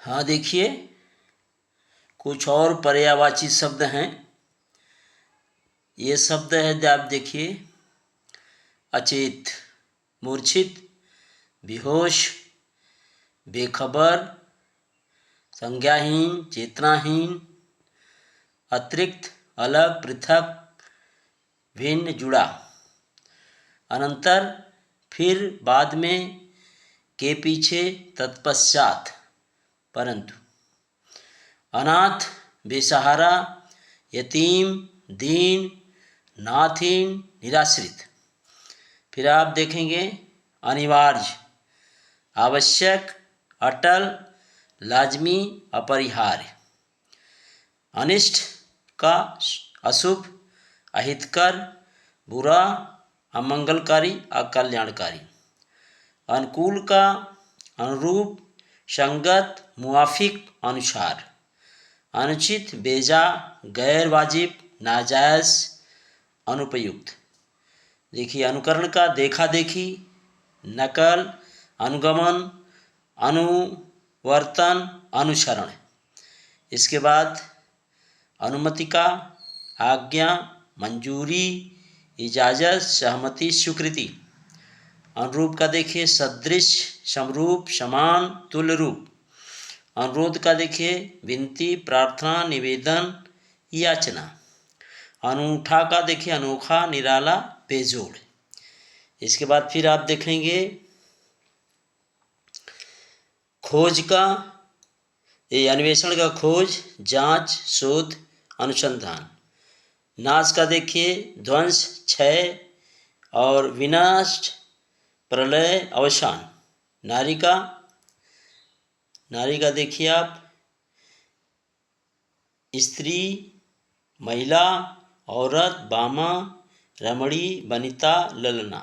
हाँ देखिए, कुछ और पर्यायवाची शब्द हैं। ये शब्द है, आप देखिए, अचेत, मूर्छित, बेहोश, बेखबर, संज्ञाहीन, चेतनाहीन, अतिरिक्त, अलग, पृथक, भिन्न, जुड़ा। अनंतर, फिर, बाद में, के पीछे, तत्पश्चात, परंतु। अनाथ, बेसहारा, यतीम, दीन, नाथहीन, निराश्रित। फिर आप देखेंगे अनिवार्य, आवश्यक, अटल, लाजमी, अपरिहार्य। अनिष्ट का अशुभ, अहितकर, बुरा, अमंगलकारी, अकल्याणकारी। अनुकूल का अनुरूप, संगत, मुआफिक, अनुसार। अनुचित, बेजा, गैर वाजिब, नाजायज, अनुपयुक्त। देखिए, अनुकरण का देखा देखी, नकल, अनुगमन, अनुवर्तन, अनुसरण। इसके बाद अनुमति का आज्ञा, मंजूरी, इजाज़त, सहमति, स्वीकृति। अनुरूप का देखिए सदृश, समरूप, समान, तुल्य रूप। अनुरोध का देखिए विनती, प्रार्थना, निवेदन, याचना। अनूठा का देखिए अनोखा, निराला, बेजोड़। इसके बाद फिर आप देखेंगे खोज का, ये अन्वेषण का खोज, जांच, शोध, अनुसंधान। नाश का देखिए ध्वंस, क्षय और विनाश, प्रलय, अवसान। नारी का देखिए आप स्त्री, महिला, औरत, बामा, रमणी, वनिता, ललना।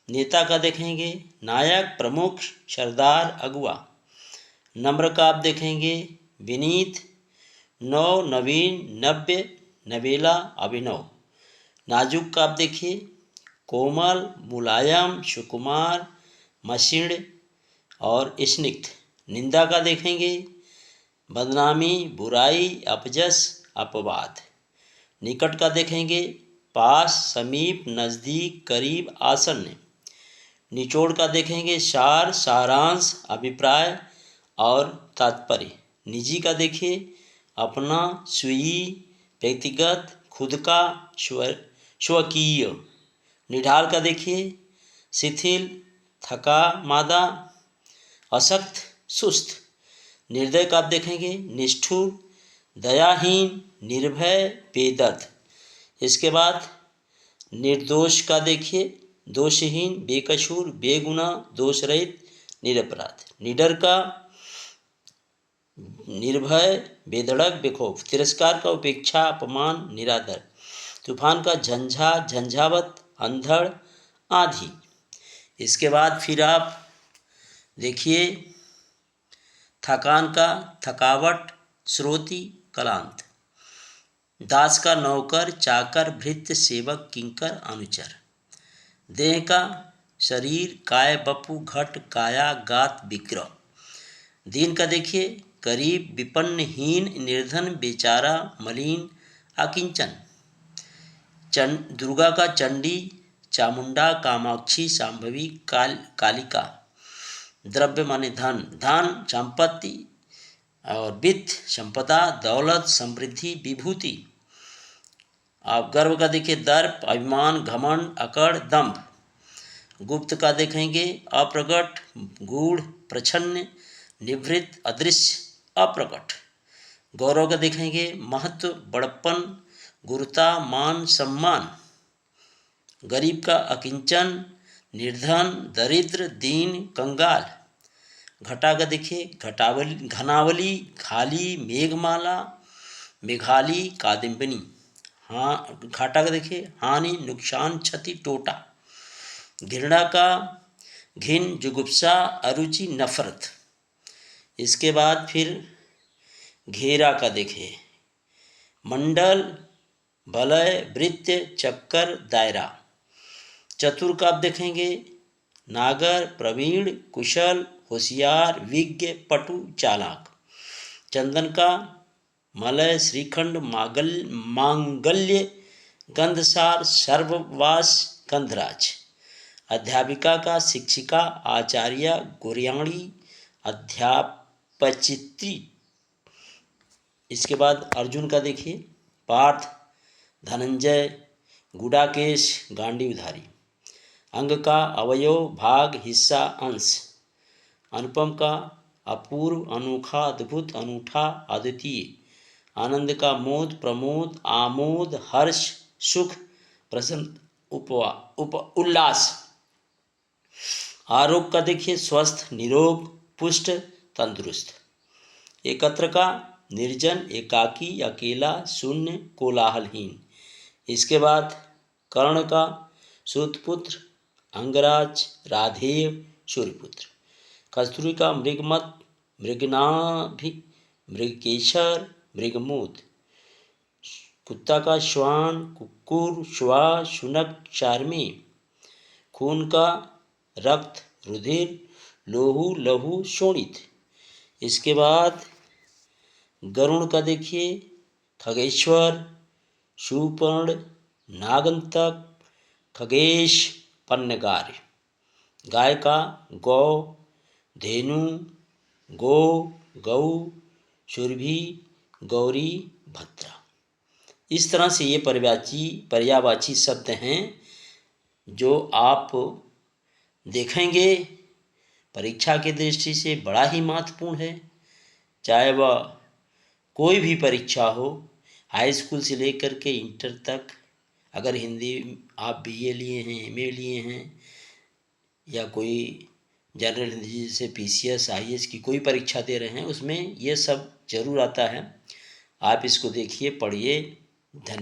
नेता का देखेंगे नायक, प्रमुख, सरदार, अगुआ। नम्र का आप देखेंगे विनीत, नव, नवीन, नव्य, नवेला, अभिनव। नाजुक का आप देखिए कोमल, मुलायम, सुकुमार, मसृण और स्निग्ध। निंदा का देखेंगे बदनामी, बुराई, अपजस, अपवाद। निकट का देखेंगे पास, समीप, नज़दीक, करीब, आसन्न। निचोड़ का देखेंगे सार, सारांश, अभिप्राय और तात्पर्य। निजी का देखिए अपना, स्वीय, व्यक्तिगत, खुद का, स्वकीय। निढाल का देखिए शिथिल, थका मादा, अशक्त, सुस्त। निर्दय का आप देखेंगे निष्ठुर, दयाहीन, निर्भय, बेदर्द। इसके बाद निर्दोष का देखिए दोषहीन, बेकसूर, बेगुनाह, दोष रहित, निरपराध। निडर का निर्भय, बेधड़क, बेखौफ। तिरस्कार का उपेक्षा, अपमान, निरादर। तूफान का झंझा, झंझावत, अंधड़, आंधी। इसके बाद फिर आप देखिए थकान का थकावट, श्रोति, क्लांत। दास का नौकर, चाकर, भृत्य, सेवक, किंकर, अनुचर। देह का शरीर, काय, बपु, घट, काया, गात, विग्रह। दीन का देखिए गरीब, विपन्न, हीन, निर्धन, बेचारा, मलिन, अकिंचन। दुर्गा का चंडी, चामुंडा, कामाक्षी, शांभवी, कालिका। द्रव्य माने धन, धन, संपत्ति और वित्त, संपदा, दौलत, समृद्धि, विभूति। आप गर्व का देखिए दर्प, अभिमान, घमंड, अकड़, दंभ। गुप्त का देखेंगे अप्रकट, गूढ़, प्रच्छन्न, निभृत, अदृश्य, अप्रकट। गौरव का देखेंगे महत्व, बड़प्पन, गुरुता, मान, सम्मान। गरीब का अकिंचन, निर्धन, दरिद्र, दीन, कंगाल। घटा का देखिए घटावली, घनावली, खाली, मेघमाला, मेघाली, कादिम्बिनी। हाँ, घाटा का देखिए हानि, नुकसान, क्षति, टोटा। घृणा का घिन, जुगुप्सा, अरुचि, नफरत। इसके बाद फिर घेरा का देखिए मंडल, वलय, वृत्त, चक्कर, दायरा। चतुर का आप देखेंगे नागर, प्रवीण, कुशल, होशियार, विज्ञ, पटु, चालाक। चंदन का मलय, श्रीखंड, मांगल्य, गंधसार, सर्ववास, गंधराज। अध्यापिका का शिक्षिका, आचार्य, गुरियाणी, अध्यापचित्री। इसके बाद अर्जुन का देखिए, पार्थ, धनंजय, गुडाकेश, गांडीवधारी। अंग का अवयव, भाग, हिस्सा, अंश। अनुपम का अपूर्व, अनोखा, अद्भुत, अनूठा, अद्वितीय। आनंद का मोद, प्रमोद, आमोद, हर्ष, सुख, प्रसन्न, उल्लास। आरोग्य का देखिए, स्वस्थ, निरोग, पुष्ट, तंदुरुस्त। एकत्र का निर्जन, एकाकी, अकेला, शून्य, कोलाहलहीन। इसके बाद कर्ण का सूतपुत्र, अंगराज, राधेय, सूर्यपुत्र। कस्तूरी का मृगमत, मृगनाभि, मृगकेशर, मृगमूद। कुत्ता का श्वान, कुक्कुर, श्वा, शुनक, चार्मी। खून का रक्त, रुधिर, लोहू, लहू, शोणित। इसके बाद गरुण का देखिए, खगेश्वर, शूपर्ण, नागंतक, खगेश, पन्नगार। गाय का गौ, धेनु, गो, गौ, सुरभि, गौरी, भद्रा। इस तरह से ये पर्यायवाची शब्द हैं जो आप देखेंगे परीक्षा की दृष्टि से बड़ा ही महत्वपूर्ण है। चाहे वह कोई भी परीक्षा हो, हाई स्कूल से लेकर के इंटर तक। अगर हिंदी आप बीए लिए हैं, एमए लिए हैं, या कोई जनरल हिंदी जैसे पीसीएस, आईएएस की कोई परीक्षा दे रहे हैं, उसमें ये सब जरूर आता है। आप इसको देखिए, पढ़िए। धन्यवाद।